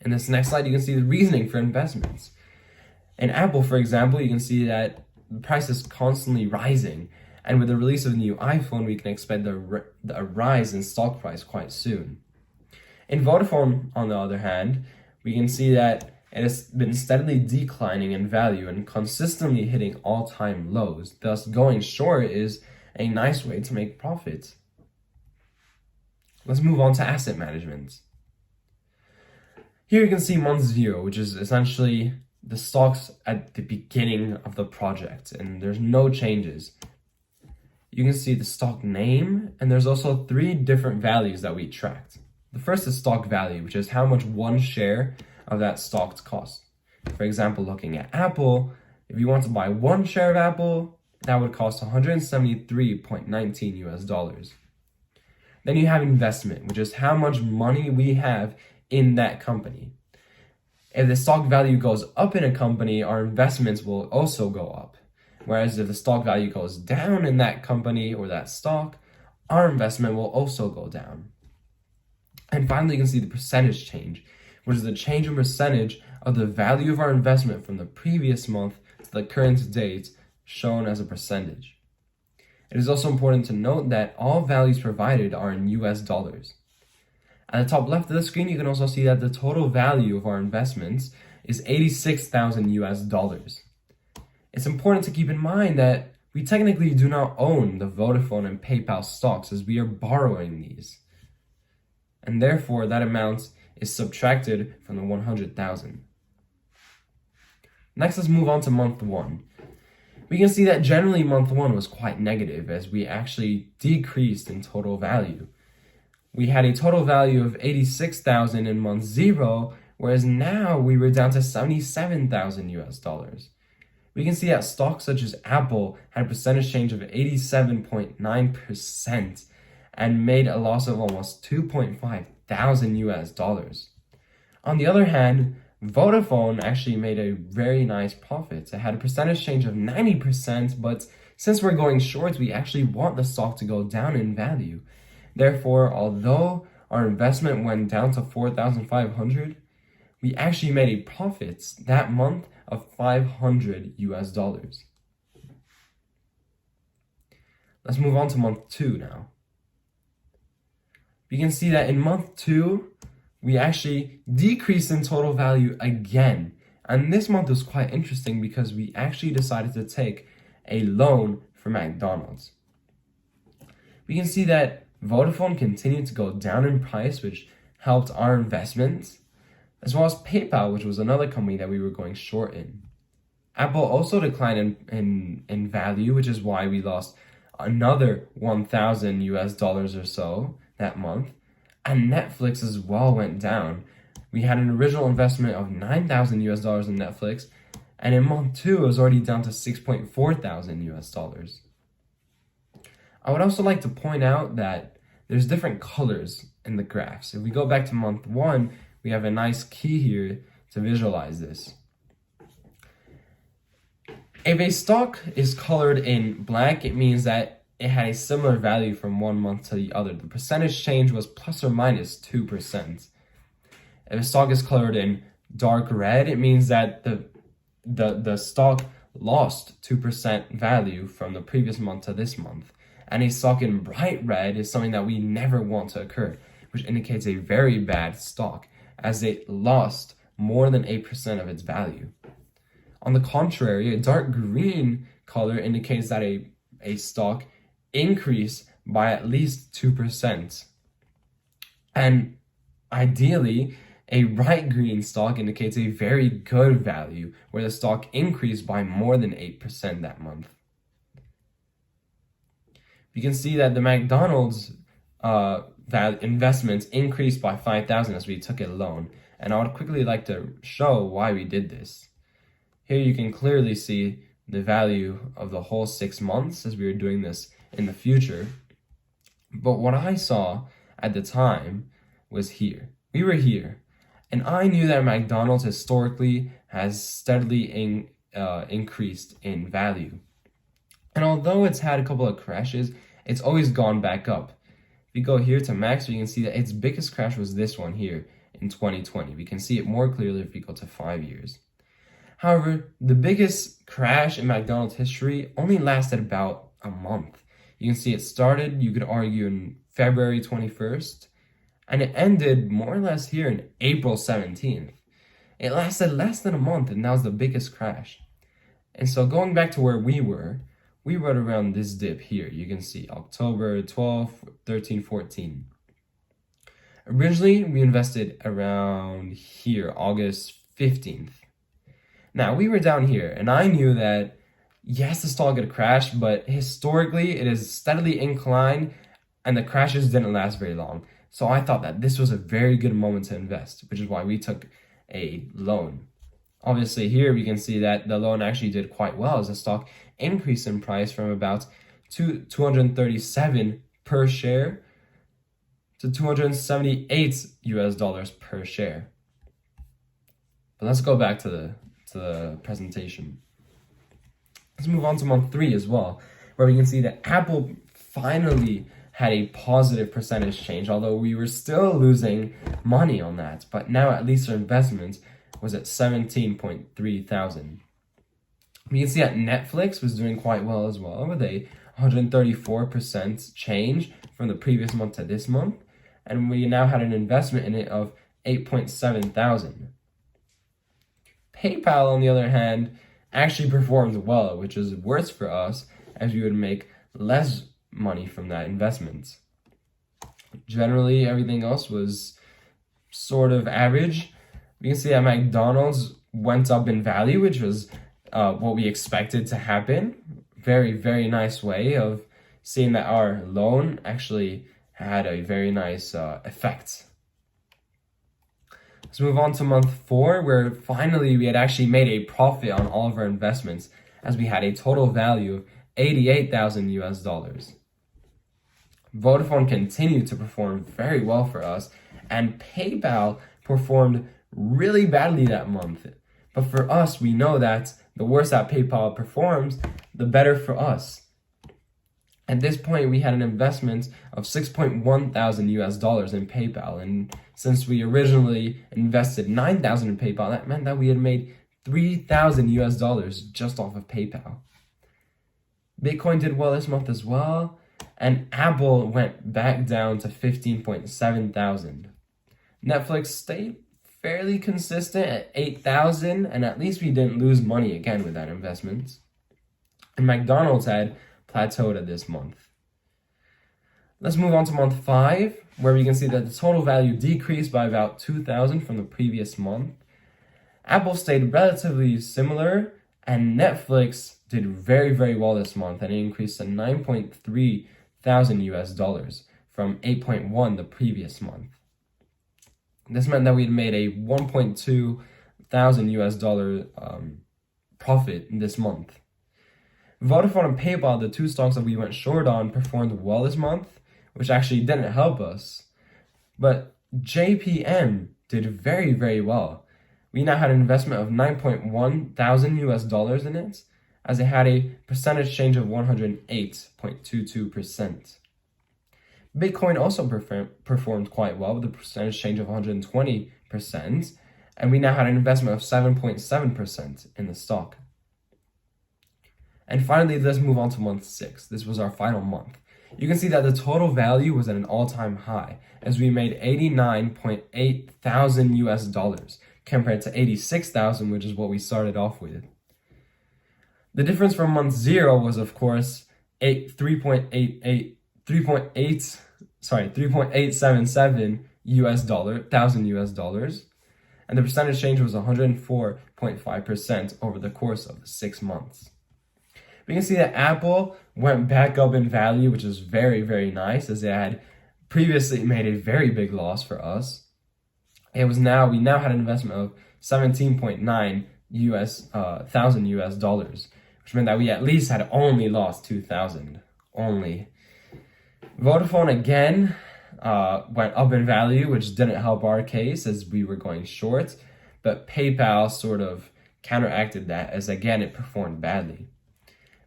In this next slide, you can see the reasoning for investments. In Apple, for example, you can see that the price is constantly rising, and with the release of the new iPhone, we can expect a rise in stock price quite soon. In Vodafone, on the other hand, we can see that it has been steadily declining in value and consistently hitting all-time lows. Thus, going short is a nice way to make profits. Let's move on to asset management. Here you can see month 0, which is essentially the stocks at the beginning of the project, and there's no changes. You can see the stock name, and there's also 3 different values that we tracked. The first is stock value, which is how much one share of that stock costs. For example, looking at Apple, if you want to buy 1 share of Apple, that would cost $173.19. Then you have investment, which is how much money we have in that company. If the stock value goes up in a company, our investments will also go up. Whereas if the stock value goes down in that company or that stock, our investment will also go down. And finally, you can see the percentage change, which is the change in percentage of the value of our investment from the previous month to the current date, shown as a percentage. It is also important to note that all values provided are in US dollars. At the top left of the screen, you can also see that the total value of our investments is 86,000 US dollars. It's important to keep in mind that we technically do not own the Vodafone and PayPal stocks, as we are borrowing these. And therefore, that amount is subtracted from the 100,000. Next, let's move on to month one. We can see that generally month one was quite negative, as we actually decreased in total value. We had a total value of 86,000 in month 0, whereas now we were down to 77,000 US dollars. We can see that stocks such as Apple had a percentage change of 87.9% and made a loss of almost 2.5 thousand US dollars. On the other hand, Vodafone actually made a very nice profit. It had a percentage change of 90%, but since we're going short, we actually want the stock to go down in value. Therefore, although our investment went down to 4,500, we actually made a profit that month of 500 US dollars. Let's move on to month 2 now. We can see that in month 2, we actually decreased in total value again. And this month was quite interesting because we actually decided to take a loan for McDonald's. We can see that Vodafone continued to go down in price, which helped our investments, as well as PayPal, which was another company that we were going short in. Apple also declined in value, which is why we lost another 1,000 US dollars or so that month. And Netflix as well went down. We had an original investment of 9,000 US dollars in Netflix, and in month 2, it was already down to 6.4 thousand US dollars. I would also like to point out that there's different colors in the graphs. If we go back to month 1, we have a nice key here to visualize this. If a stock is colored in black, it means that it had a similar value from one month to the other. The percentage change was plus or minus 2%. If a stock is colored in dark red, it means that the stock lost 2% value from the previous month to this month. And a stock in bright red is something that we never want to occur, which indicates a very bad stock, as it lost more than 8% of its value. On the contrary, a dark green color indicates that a stock increased by at least 2%. And ideally, a bright green stock indicates a very good value, where the stock increased by more than 8% that month. You can see that the McDonald's investments increased by 5,000 as we took a loan. And I would quickly like to show why we did this. Here you can clearly see the value of the whole 6 months as we were doing this in the future. But what I saw at the time was here. We were here. And I knew that McDonald's historically has steadily increased in value. And although it's had a couple of crashes, it's always gone back up. If we go here to Max, we can see that its biggest crash was this one here in 2020. We can see it more clearly if we go to 5 years. However, the biggest crash in McDonald's history only lasted about a month. You can see it started, you could argue, in February 21st, and it ended more or less here in April 17th. It lasted less than a month, and that was the biggest crash. And so going back to where we were around this dip here. You can see October 12, 13, 14. Originally, we invested around here, August 15th. Now, we were down here, and I knew that, yes, the stock had crashed, but historically, it is steadily inclined, and the crashes didn't last very long. So I thought that this was a very good moment to invest, which is why we took a loan. Obviously, here we can see that the loan actually did quite well as the stock increased in price from about 237 per share to 278 US dollars per share. But let's go back to the presentation. Let's move on to month 3 as well, where we can see that Apple finally had a positive percentage change, although we were still losing money on that. But now at least our investment was at 17.3 thousand. We can see that Netflix was doing quite well as well, with a 134% change from the previous month to this month. And we now had an investment in it of 8.7 thousand. PayPal, on the other hand, actually performed well, which is worse for us as we would make less money from that investment. Generally, everything else was sort of average. We can see that McDonald's went up in value, which was what we expected to happen. Very, very nice way of seeing that our loan actually had a very nice effect. Let's move on to month 4, where finally we had actually made a profit on all of our investments, as we had a total value of $88,000. Vodafone continued to perform very well for us, and PayPal performed really badly that month. But for us, we know that the worse that PayPal performs, the better for us. At this point, we had an investment of $6.1 thousand in PayPal, and since we originally invested $9,000 in PayPal, that meant that we had made $3,000 just off of PayPal. Bitcoin did well this month as well, and Apple went back down to 15.7 thousand. Netflix stayed fairly consistent at 8,000, and at least we didn't lose money again with that investment. And McDonald's had plateaued at this month. Let's move on to month 5, where we can see that the total value decreased by about 2,000 from the previous month. Apple stayed relatively similar, and Netflix did very, very well this month, and it increased to 9.3 thousand from 8.1 the previous month. This meant that we had made a 1.2 thousand profit this month. Vodafone and PayPal, the two stocks that we went short on, performed well this month, which actually didn't help us. But JPM did very, very well. We now had an investment of 9.1 thousand in it, as it had a percentage change of 108.22%. Bitcoin also performed quite well with a percentage change of 120%, and we now had an investment of 7.7% in the stock. And finally, let's move on to month 6. This was our final month. You can see that the total value was at an all-time high, as we made $89.8 thousand compared to 86,000, which is what we started off with. The difference from month 0 was, of course, $3.877 thousand, and the percentage change was 104.5% over the course of 6 months. We can see that Apple went back up in value, which is very, very nice, as it had previously made a very big loss for us. We now had an investment of 17.9 thousand dollars, which meant that we at least had only lost 2,000. Only. Vodafone again went up in value, which didn't help our case as we were going short, but PayPal sort of counteracted that, as again it performed badly.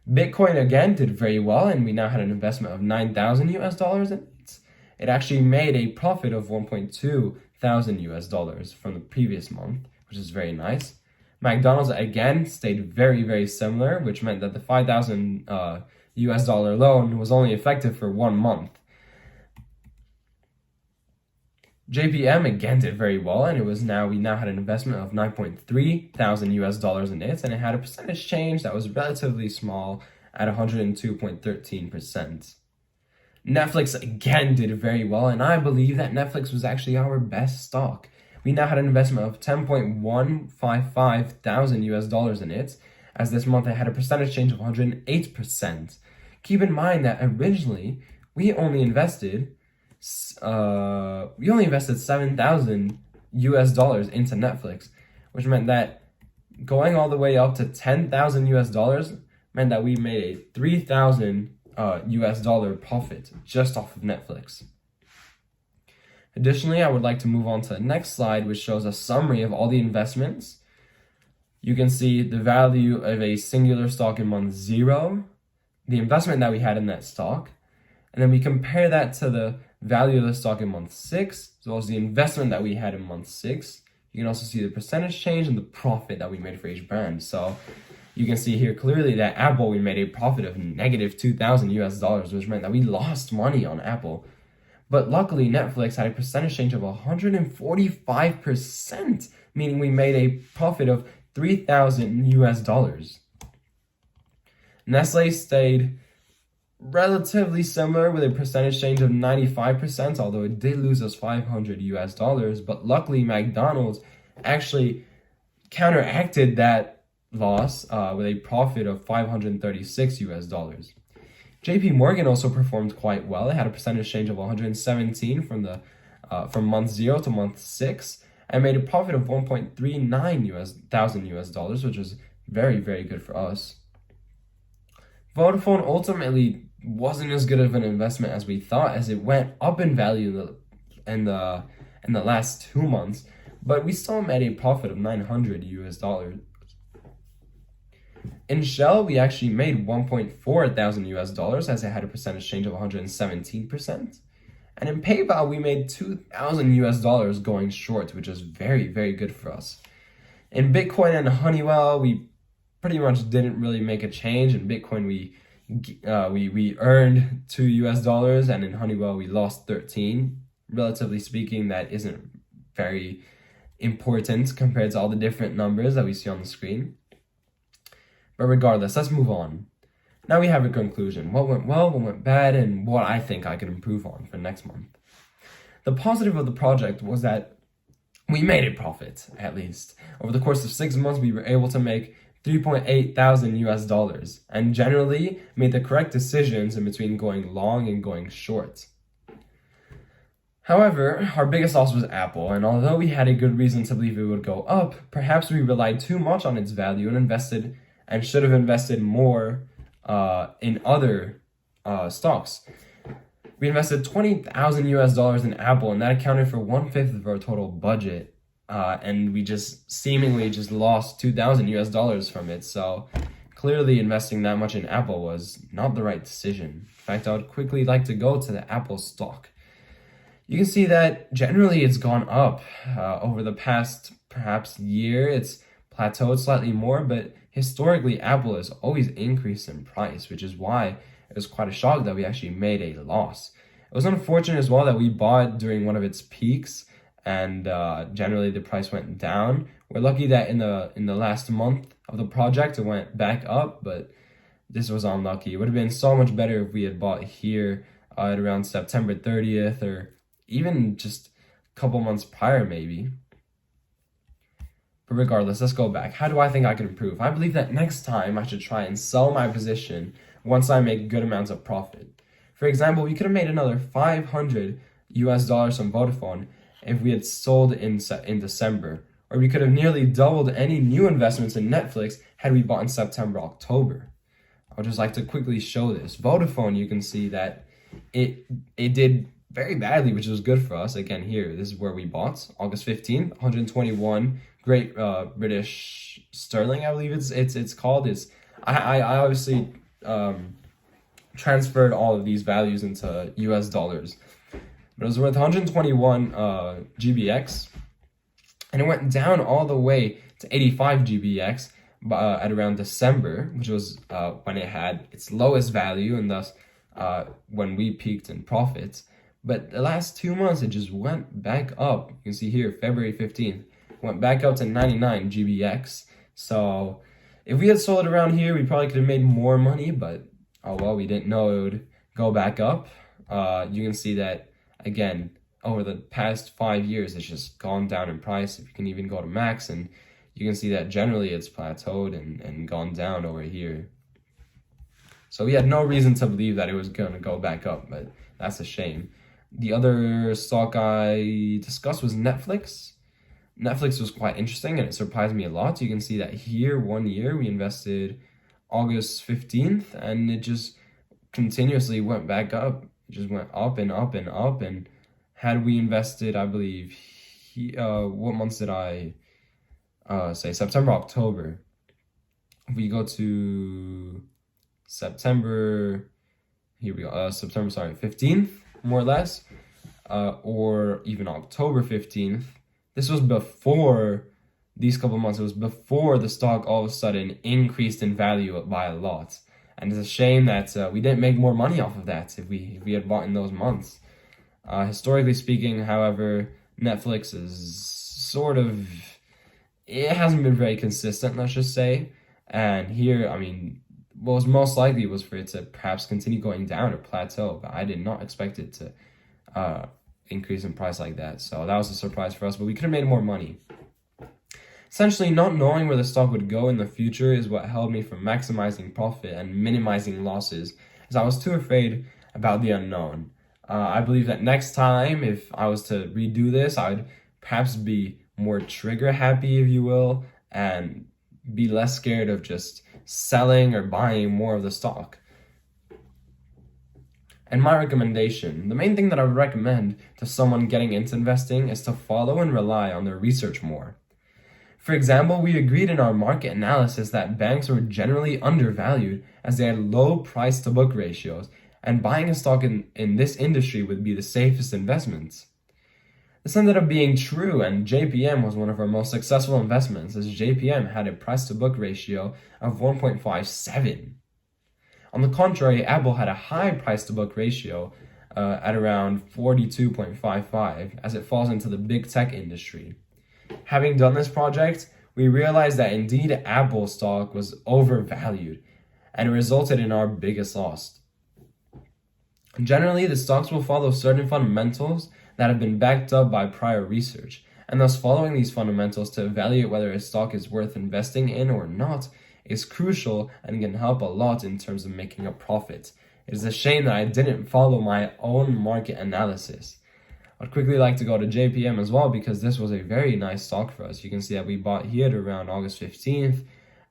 Bitcoin again did very well, and we now had an investment of $9,000 in it. It actually made a profit of $1.2 thousand from the previous month, which is very nice. McDonald's again stayed very, very similar, which meant that the $5,000 loan was only effective for 1 month. JPM again did very well, and we now had an investment of $9.3 thousand in it, and it had a percentage change that was relatively small at 102.13%. Netflix again did very well, and I believe that Netflix was actually our best stock. We now had an investment of $10.155 thousand in it, as this month it had a percentage change of 108%. Keep in mind that originally we only invested $7,000 into Netflix, which meant that going all the way up to $10,000 meant that we made a $3,000 profit just off of Netflix. Additionally, I would like to move on to the next slide, which shows a summary of all the investments. You can see the value of a singular stock in month 0, the investment that we had in that stock, and then we compare that to the value of the stock in month 6, as well as the investment that we had in month 6. You can also see the percentage change and the profit that we made for each brand. So you can see here clearly that Apple, we made a profit of negative $2,000, which meant that we lost money on Apple. But luckily, Netflix had a percentage change of 145%, meaning we made a profit of $3,000. Nestle stayed relatively similar with a percentage change of 95%, although it did lose us $500. But luckily, McDonald's actually counteracted that loss with a profit of $536. JP Morgan also performed quite well. It had a percentage change of 117 from month 0 to month 6, and made a profit of $1.39 which was very, very good for us. Vodafone ultimately wasn't as good of an investment as we thought, as it went up in value in the last 2 months, but we still made a profit of $900. In Shell, we actually made $1,400 as it had a percentage change of 117%. And in PayPal, we made $2,000 going short, which was very, very good for us. In Bitcoin and Honeywell, we pretty much didn't really make a change. In Bitcoin, we earned $2, and in Honeywell, we lost 13. Relatively speaking, that isn't very important compared to all the different numbers that we see on the screen. But regardless, let's move on. Now we have a conclusion. What went well, what went bad, and what I think I could improve on for next month. The positive of the project was that we made a profit, at least. Over the course of 6 months, we were able to make $3,800, and generally made the correct decisions in between going long and going short. However, our biggest loss was Apple, and although we had a good reason to believe it would go up, perhaps we relied too much on its value and should have invested more in other stocks. We invested $20,000 in Apple, and that accounted for 1/5 of our total budget. And we just seemingly lost $2,000 from it. So clearly investing that much in Apple was not the right decision. In fact, I would quickly like to go to the Apple stock. You can see that generally it's gone up over the past perhaps year. It's plateaued slightly more, but historically Apple has always increased in price, which is why it was quite a shock that we actually made a loss. It was unfortunate as well that we bought during one of its peaks, and generally the price went down. We're lucky that in the last month of the project it went back up, but this was unlucky. It would have been so much better if we had bought here at around September 30th, or even just a couple months prior maybe. But regardless, let's go back. How do I think I could improve? I believe that next time I should try and sell my position once I make good amounts of profit. For example, we could have made another $500 from Vodafone if we had sold in December, or we could have nearly doubled any new investments in Netflix had we bought in September, October. I would just like to quickly show this. Vodafone, you can see that it did very badly, which was good for us. Again, here, this is where we bought, August 15th, 121 Great British Sterling, I believe it's called. I obviously transferred all of these values into US dollars. But it was worth 121 GBX, and it went down all the way to 85 GBX at around December, which was when it had its lowest value, and thus when we peaked in profits. But the last 2 months, it just went back up. You can see here, February 15th, went back up to 99 GBX. So if we had sold it around here, we probably could have made more money, but oh well, we didn't know it would go back up. You can see that, again, over the past 5 years, it's just gone down in price. If you can even go to Maxton, you can see that generally it's plateaued and gone down over here. So we had no reason to believe that it was going to go back up, but that's a shame. The other stock I discussed was Netflix. Netflix was quite interesting, and it surprised me a lot. You can see that here, 1 year, we invested August 15th, and it just continuously went back up. It just went up and up and up, and had we invested, I believe, what months did I say? September, October. If we go to September, here we go, September, 15th, more or less, or even October 15th. This was before these couple months. It was before the stock all of a sudden increased in value by a lot. And it's a shame that we didn't make more money off of that if we had bought in those months. Historically speaking, however, Netflix is it hasn't been very consistent, let's just say. And here, I mean, what was most likely was for it to perhaps continue going down or plateau, but I did not expect it to increase in price like that. So that was a surprise for us, but we could have made more money. Essentially, not knowing where the stock would go in the future is what held me from maximizing profit and minimizing losses, as I was too afraid about the unknown. I believe that next time, if I was to redo this, I would perhaps be more trigger happy, if you will, and be less scared of just selling or buying more of the stock. And my recommendation, the main thing that I would recommend to someone getting into investing is to follow and rely on their research more. For example, we agreed in our market analysis that banks were generally undervalued as they had low price to book ratios, and buying a stock in this industry would be the safest investments. This ended up being true, and JPM was one of our most successful investments, as JPM had a price to book ratio of 1.57. On the contrary, Apple had a high price to book ratio at around 42.55, as it falls into the big tech industry. Having done this project, we realized that indeed Apple stock was overvalued, and it resulted in our biggest loss. Generally, the stocks will follow certain fundamentals that have been backed up by prior research, and thus following these fundamentals to evaluate whether a stock is worth investing in or not is crucial and can help a lot in terms of making a profit. It is a shame that I didn't follow my own market analysis. I'd quickly like to go to JPM as well, because this was a very nice stock for us. You can see that we bought here at around August 15th,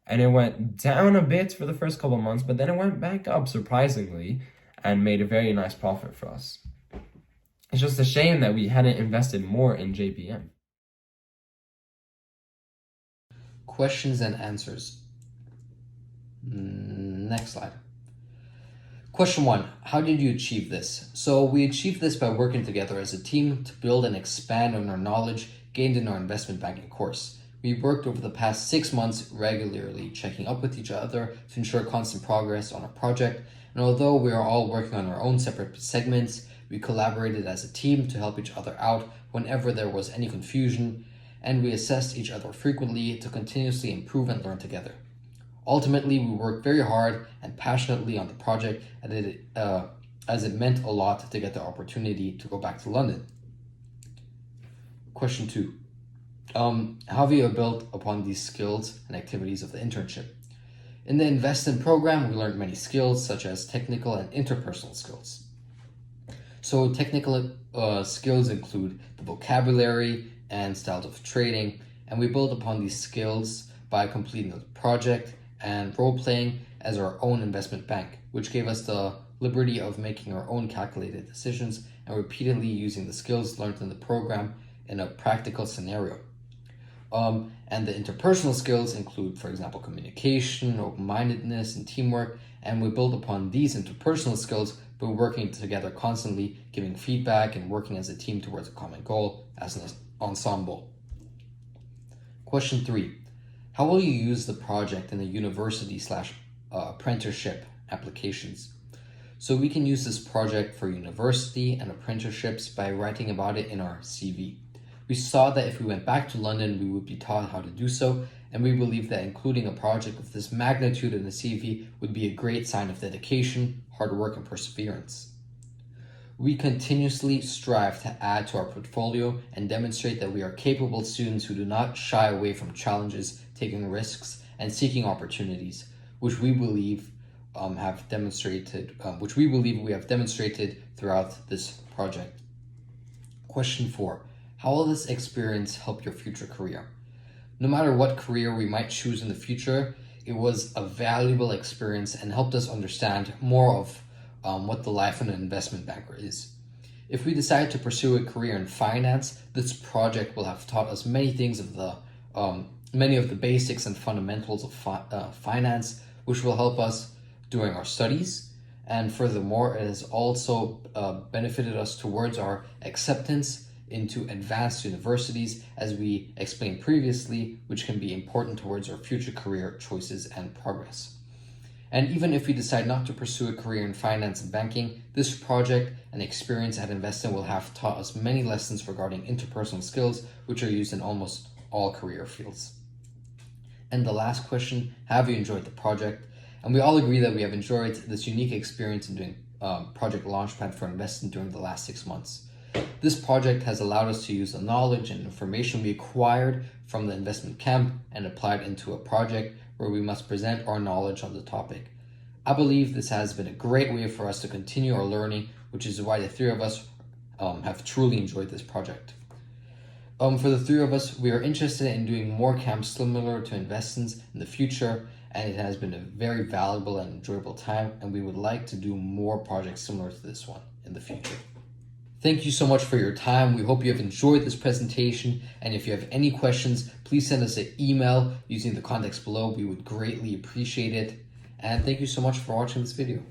and it went down a bit for the first couple of months, but then it went back up surprisingly and made a very nice profit for us. It's just a shame that we hadn't invested more in JPM. Questions and answers. Next slide. Question 1. How did you achieve this? So we achieved this by working together as a team to build and expand on our knowledge gained in our investment banking course. We worked over the past 6 months regularly checking up with each other to ensure constant progress on our project. And although we are all working on our own separate segments, we collaborated as a team to help each other out whenever there was any confusion, and we assessed each other frequently to continuously improve and learn together. Ultimately, we worked very hard and passionately on the project, as it meant a lot to get the opportunity to go back to London. Question 2. How have you built upon these skills and activities of the internship? In the InvestIN program, we learned many skills such as technical and interpersonal skills. So technical skills include the vocabulary and styles of trading, and we build upon these skills by completing the project and role-playing as our own investment bank, which gave us the liberty of making our own calculated decisions and repeatedly using the skills learned in the program in a practical scenario. And the interpersonal skills include, for example, communication, open-mindedness, and teamwork, and we build upon these interpersonal skills by working together constantly, giving feedback, and working as a team towards a common goal as an ensemble. Question 3. How will you use the project in the university/apprenticeship applications? So we can use this project for university and apprenticeships by writing about it in our CV. We saw that if we went back to London, we would be taught how to do so, and we believe that including a project of this magnitude in the CV would be a great sign of dedication, hard work, and perseverance. We continuously strive to add to our portfolio and demonstrate that we are capable students who do not shy away from challenges, taking risks, and seeking opportunities, which we believe we have demonstrated throughout this project. Question 4. How will this experience help your future career? No matter what career we might choose in the future, it was a valuable experience and helped us understand more of what the life of an investment banker is. If we decide to pursue a career in finance, this project will have taught us many things of many of the basics and fundamentals of finance, which will help us during our studies. And furthermore, it has also benefited us towards our acceptance into advanced universities, as we explained previously, which can be important towards our future career choices and progress. And even if we decide not to pursue a career in finance and banking, this project and experience at InvestIN will have taught us many lessons regarding interpersonal skills, which are used in almost all career fields. And the last question, have you enjoyed the project? And we all agree that we have enjoyed this unique experience in doing Project Launchpad for InvestIN during the last 6 months. This project has allowed us to use the knowledge and information we acquired from the investment camp and apply it into a project where we must present our knowledge on the topic. I believe this has been a great way for us to continue our learning, which is why the three of us have truly enjoyed this project. For the three of us, we are interested in doing more camps similar to InvestIN's in the future, and it has been a very valuable and enjoyable time, and we would like to do more projects similar to this one in the future. Thank you so much for your time. We hope you have enjoyed this presentation, and if you have any questions, please send us an email using the contacts below. We would greatly appreciate it. And thank you so much for watching this video.